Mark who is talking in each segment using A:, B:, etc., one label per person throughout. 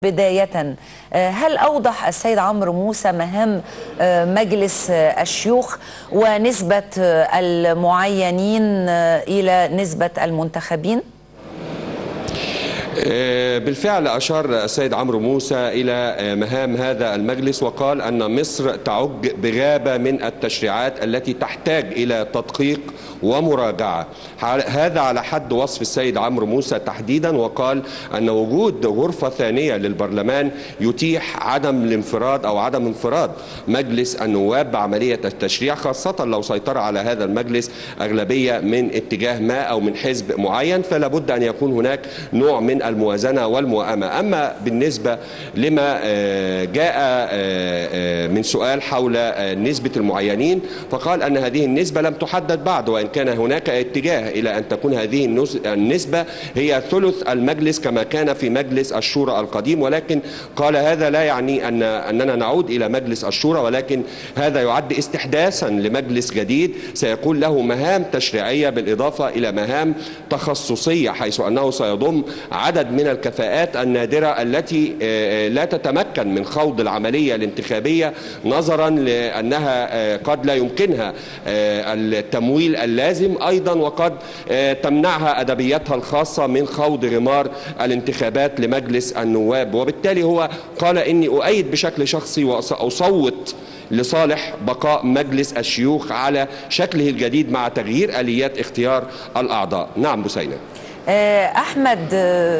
A: بداية، هل أوضح السيد عمرو موسى مهام مجلس الشيوخ ونسبة المعينين إلى نسبة المنتخبين؟
B: بالفعل أشار السيد عمرو موسى إلى مهام هذا المجلس وقال أن مصر تعج بغابة من التشريعات التي تحتاج إلى تدقيق ومراجعة. هذا على حد وصف السيد عمرو موسى تحديدا، وقال أن وجود غرفة ثانية للبرلمان يتيح عدم الانفراد أو عدم انفراد مجلس النواب بعملية التشريع، خاصة لو سيطر على هذا المجلس أغلبية من اتجاه ما أو من حزب معين، فلا بد أن يكون هناك نوع من الموازنة والموائمة. أما بالنسبة لما جاء من سؤال حول نسبة المعينين، فقال أن هذه النسبة لم تحدد بعد، وإن كان هناك اتجاه إلى أن تكون هذه النسبة هي ثلث المجلس كما كان في مجلس الشورى القديم، ولكن قال هذا لا يعني أننا نعود إلى مجلس الشورى، ولكن هذا يعد استحداثا لمجلس جديد سيكون له مهام تشريعية بالإضافة إلى مهام تخصصية، حيث أنه سيضم عدد من الكفاءات النادرة التي لا تتمكن من خوض العملية الانتخابية نظرا لأنها قد لا يمكنها التمويل اللازم، أيضا وقد تمنعها أدبياتها الخاصة من خوض غمار الانتخابات لمجلس النواب. وبالتالي هو قال إني أؤيد بشكل شخصي وأصوت لصالح بقاء مجلس الشيوخ على شكله الجديد مع تغيير آليات اختيار الأعضاء. نعم بسينة.
A: أحمد،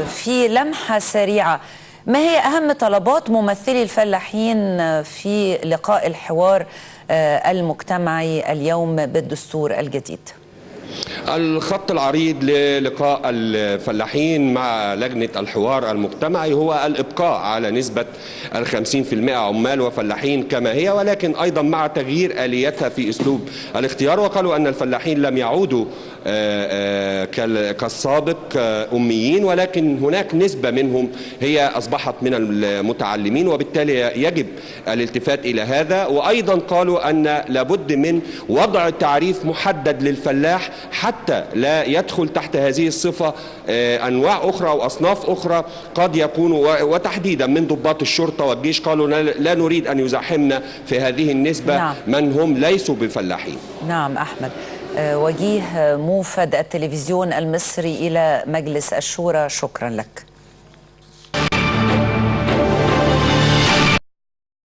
A: في لمحة سريعة، ما هي أهم طلبات ممثلي الفلاحين في لقاء الحوار المجتمعي اليوم بالدستور الجديد؟
B: الخط العريض للقاء الفلاحين مع لجنة الحوار المجتمعي هو الإبقاء على نسبة 50% عمال وفلاحين كما هي، ولكن أيضا مع تغيير آليتها في أسلوب الاختيار. وقالوا أن الفلاحين لم يعودوا كالسابق أميين، ولكن هناك نسبة منهم هي أصبحت من المتعلمين، وبالتالي يجب الالتفات إلى هذا. وأيضا قالوا أن لابد من وضع تعريف محدد للفلاح حتى لا يدخل تحت هذه الصفة أنواع أخرى وأصناف أخرى قد يكونوا، وتحديدا من ضباط الشرطة والجيش. قالوا لا نريد أن يزاحمنا في هذه النسبة. نعم. من هم ليسوا بفلاحين.
A: نعم أحمد. وجيه موفد التلفزيون المصري إلى مجلس الشورى، شكرا لك.